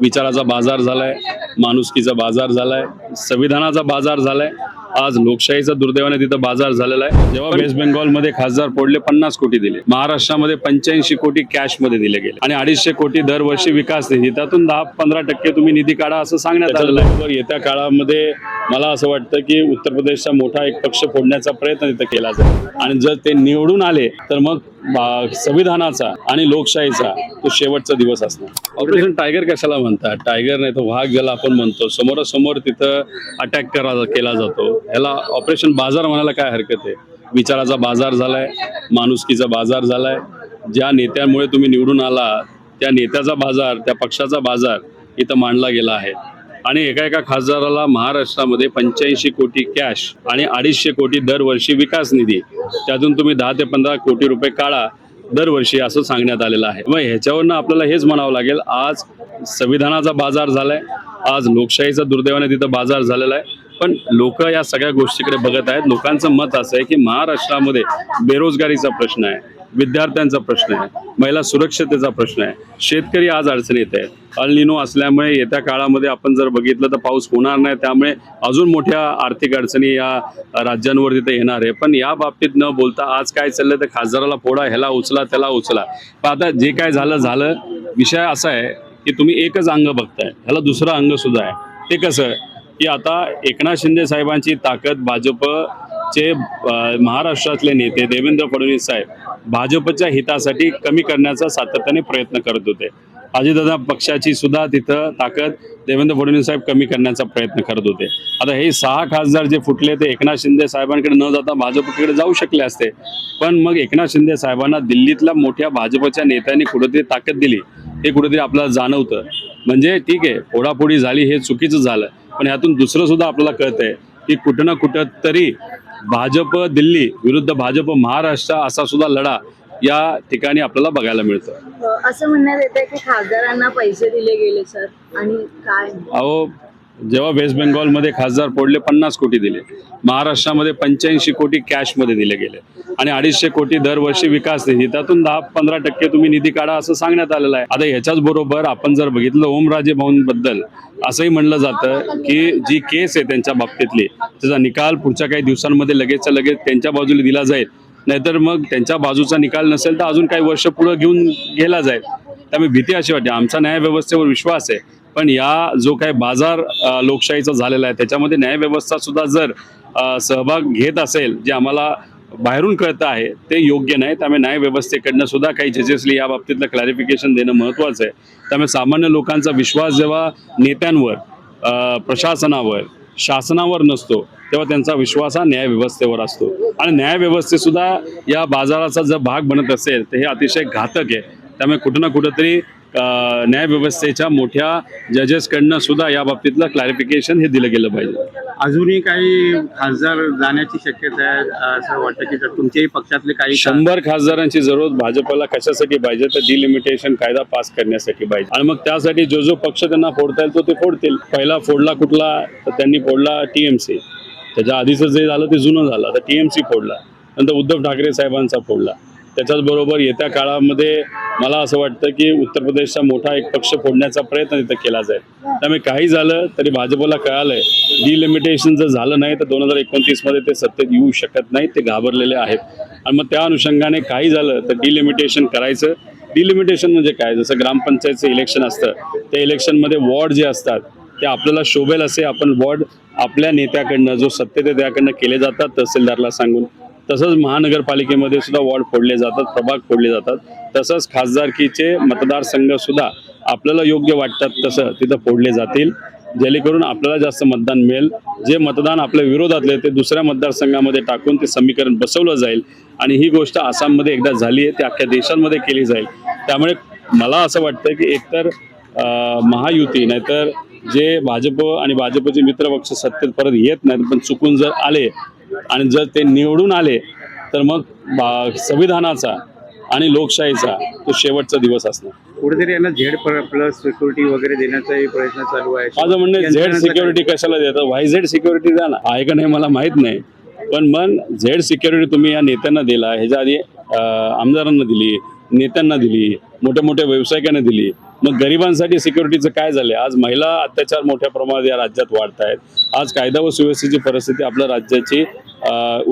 विचाराचा बाजार झालाय, माणुसकीचा बाजार झालाय, संविधानाचा बाजार झालाय. आज लोकशाहीचा दुर्दैवाने तिथं बाजार झालेला आहे. जेव्हा वेस्ट बेंगॉलमध्ये खासदार फोडले 50 कोटी दिले, महाराष्ट्रामध्ये 85 कोटी कॅश मध्ये दिले गेले आणि 250 कोटी दरवर्षी विकास निधी, त्यातून 10-15% तुम्ही निधी काढा असं सांगण्यात आलेलं आहे. येत्या काळामध्ये मला असं वाटतं की उत्तर प्रदेशचा मोठा एक पक्ष फोडण्याचा प्रयत्न तिथं केला जाईल आणि जर ते निवडून आले तर मग संविधानाचा आणि लोकशाहीचा तो शेवटचा दिवस असणार. ऑपरेशन टायगर कशाला म्हणतात? टायगर नाही तर वाघ ज्याला आपण म्हणतो, समोरासमोर तिथं अटॅक केला जातो, ह्याला ऑपरेशन बाजार म्हणायला काय हरकत आहे? विचाराचा बाजार झालाय, माणुसकीचा बाजार झालाय. ज्या नेत्यामुळे तुम्ही निवडून आला त्या नेत्याचा बाजार, त्या पक्षाचा बाजार इथं मांडला गेला आहे आणि एका खासदाराला महाराष्ट्रामध्ये 85 कोटी कॅश आणि 250 कोटी दरवर्षी विकास निधी, त्यातून तुम्ही 10 ते 15 कोटी रुपये काढा दरवर्षी असं सांगण्यात आलेलं आहे. मग ह्याच्यावरनं आपल्याला हेच म्हणावं लागेल, आज संविधानाचा बाजार झालाय, आज लोकशाहीचा दुर्दैवाने तिथं बाजार झालेला आहे. पण लोक या सगळ्या गोष्टीकडे बघत आहेत. लोकांचं मत असं आहे की महाराष्ट्रामध्ये बेरोजगारीचा प्रश्न आहे, विद्यार्थ्यांचा प्रश्न आहे, महिला सुरक्षतेचा प्रश्न आहे, शेतकरी आज अडचणीत आहे. अल निनो असल्यामुळे येत्या काळामध्ये आपण जर बघितलं तर पाऊस होणार नाही, त्यामुळे अजून मोठ्या आर्थिक अडचणी या राज्यांवर तिथे येणार आहे. पण या बाबतीत न बोलता आज काय चाललंय तर खासदाराला फोडा, ह्याला उचला, त्याला उचला. पण आता जे काय झालं, विषय असा आहे की तुम्ही एकच अंग बघताय, ह्याला दुसरं अंग सुद्धा आहे. ते कसं की आता एकनाथ शिंदे साहेबांची ताकद, भाजपचे महाराष्ट्रातले नेते देवेंद्र फडणवीस साहेब भाजपच्या हितासाठी कमी करण्याचा सातत्याने प्रयत्न करत होते. अजितदादा पक्षाची सुद्धा तिथं ताकद देवेंद्र फडणवीस साहेब कमी करण्याचा प्रयत्न करत होते. आता हे 6 खासदार जे फुटले ते एकनाथ शिंदे साहेबांकडे न जाता भाजपकडे जाऊ शकले असते. पण मग एकनाथ शिंदे साहेबांना दिल्लीतल्या मोठ्या भाजपच्या नेत्यांनी कुठेतरी ताकद दिली, हे कुठेतरी आपल्याला जाणवतं. म्हणजे ठीक आहे, फोडाफोडी झाली, हे चुकीचं झालं, पण यातून दुसरं सुद्धा आपल्याला कळतंय की कुठं ना कुठं तरी भाजप दिल्ली विरुद्ध भाजप महाराष्ट्र असा सुद्धा लढा या ठिकाणी आपल्याला बघायला मिळतं. असं म्हणण्यात येतं की खासदारांना पैसे दिले गेले सर, आणि काय? अहो, जेव्हा वेस्ट बेंगॉलमध्ये खासदार फोडले 50 कोटी दिले, महाराष्ट्रामध्ये 85 कोटी कॅश मध्ये दिले गेले आणि 250 कोटी दरवर्षी विकास निधी, त्यातून 10-15% तुम्ही निधी काढा असं सांगण्यात आलेलं आहे. आता ह्याच्याच बरोबर आपण जर बघितलं ओमराजे भाऊंबद्दल असंही म्हणलं जातं की जी केस आहे त्यांच्या बाबतीतली, त्याचा निकाल पुढच्या काही दिवसांमध्ये लगेचच्या लगेच त्यांच्या बाजूला दिला जाईल, नाहीतर मग त्यांच्या बाजूचा निकाल नसेल तर अजून काही वर्ष पुढे घेऊन गेला जाईल. त्यामुळे भीती अशी वाटते. आमचा न्यायव्यवस्थेवर विश्वास आहे, पण या जो काही बाजार लोकशाहीचा झालेला आहे त्याच्यामध्ये न्यायव्यवस्था सुद्धा जर सहभाग घेत असेल, जे आम्हाला बाहेरून कळतं आहे ते योग्य नाही. त्यामुळे न्यायव्यवस्थेकडनं सुद्धा काही जजेसली या बाबतीतलं क्लॅरिफिकेशन देणं महत्त्वाचं आहे. त्यामुळे सामान्य लोकांचा विश्वास जेव्हा नेत्यांवर, प्रशासनावर, शासनावर नसतो तेव्हा त्यांचा विश्वास हा न्यायव्यवस्थेवर असतो आणि न्यायव्यवस्थेसुद्धा या बाजाराचा जर भाग बनत असेल तर हे अतिशय घातक आहे. त्यामुळे कुठं ना कुठंतरी न्यायव्यवस्थेच्या मोठ्या जजेसकडनं सुद्धा या बाबतीतलं क्लॅरिफिकेशन हे दिलं गेलं पाहिजे. अजूनही काही खासदार जाण्याची शक्यता आहे असं वाटतं की तुमच्याही पक्षातले काही 100 खासदारांची जरूरत भाजपला कशासाठी पाहिजे तर डिलिमिटेशन कायदा पास करण्यासाठी पाहिजे आणि मग त्यासाठी जो पक्ष त्यांना फोडता येईल तो ते फोडतील. पहिला फोडला कुठला तर त्यांनी फोडला TMC. त्याच्या आधीचं जे झालं ते जुनं झालं, आता TMC फोडला, नंतर उद्धव ठाकरे साहेबांचा फोडला. त्याच्याच बरोबर येत्या काळामध्ये मला असं वाटतं की उत्तर प्रदेशचा मोठा एक पक्ष फोडण्याचा प्रयत्न तिथं केला जाईल. त्यामुळे काही झालं तरी भाजपला कळालंय डिलिमिटेशन जर झालं नाही तर 2029 मध्ये ते सत्तेत येऊ शकत नाही, ते घाबरलेले आहेत. आणि मग त्या अनुषंगाने काही झालं तर डिलिमिटेशन करायचं. डिलिमिटेशन म्हणजे काय, जसं ग्रामपंचायतचं इलेक्शन असतं त्या इलेक्शनमध्ये वॉर्ड जे असतात ते आपल्याला शोभेल असे आपण वॉर्ड आपल्या नेत्याकडनं जो सत्तेत आहे त्याकडनं केले जातात तहसीलदारला सांगून. तसंच महानगरपालिकेमध्ये सुद्धा वॉर्ड फोडले जातात, प्रभाग फोडले जातात. तसंच खासदारकीचे मतदारसंघ सुद्धा आपल्याला योग्य वाटतात तसं तिथं फोडले जातील, जेणेकरून आपल्याला जास्त मतदान मिळेल. जे मतदान आपल्या विरोधातले ते दुसऱ्या मतदारसंघामध्ये टाकून ते समीकरण बसवलं जाईल आणि ही गोष्ट आसाममध्ये एकदा झाली आहे, ती अख्ख्या देशांमध्ये केली जाईल. त्यामुळे मला असं वाटतं की एकतर महायुती नाहीतर जे भाजप आणि भाजपचे मित्रपक्ष सत्तेत परत येत नाहीत, पण चुकून जर आले आणि जर ते निवडून आले तर मग संविधानाचा आणि लोकशाहीचा तो शेवटचा दिवस असणार. कुठेतरी यांना Z+ सिक्युरिटी वगैरे देण्याचाही प्रयत्न चालू आहे. माझं म्हणणं Z सिक्युरिटी कशाला देतं? YZ सिक्युरिटी द्या ना. आहे का नाही मला माहित नाही, पण Z सिक्युरिटी तुम्ही या नेत्यांना दिला, ह्याच्या आधी आमदारांना दिली, नेत्यांना दिली, मोठ्या मोठ्या व्यावसायिकांना दिली, मग गरिबांसाठी सिक्युरिटीचं काय झालंय? आज महिला अत्याचार मोठ्या प्रमाणात या राज्यात वाढत आहेत. आज कायदा व सुव्यवस्थेची परिस्थिती आपल्या राज्याची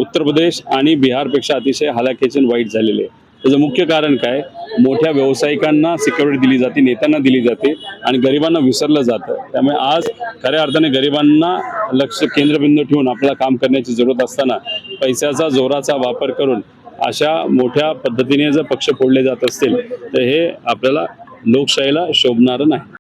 उत्तर प्रदेश आणि बिहारपेक्षा अतिशय हलाखीची आणि वाईट झालेली आहे. त्याचं मुख्य कारण काय? मोठ्या व्यावसायिकांना सिक्युरिटी दिली जाते, नेत्यांना दिली जाते आणि गरिबांना विसरलं जातं. त्यामुळे आज खऱ्या अर्थाने गरिबांना लक्ष केंद्रबिंदू ठेवून आपल्याला काम करण्याची जरूरत असताना पैशाचा जोराचा वापर करून अशा मोठ्या पद्धतीने जर पक्ष फोडले जात असतील तर हे आपल्याला लोकशाहीला शोभणारं नाही.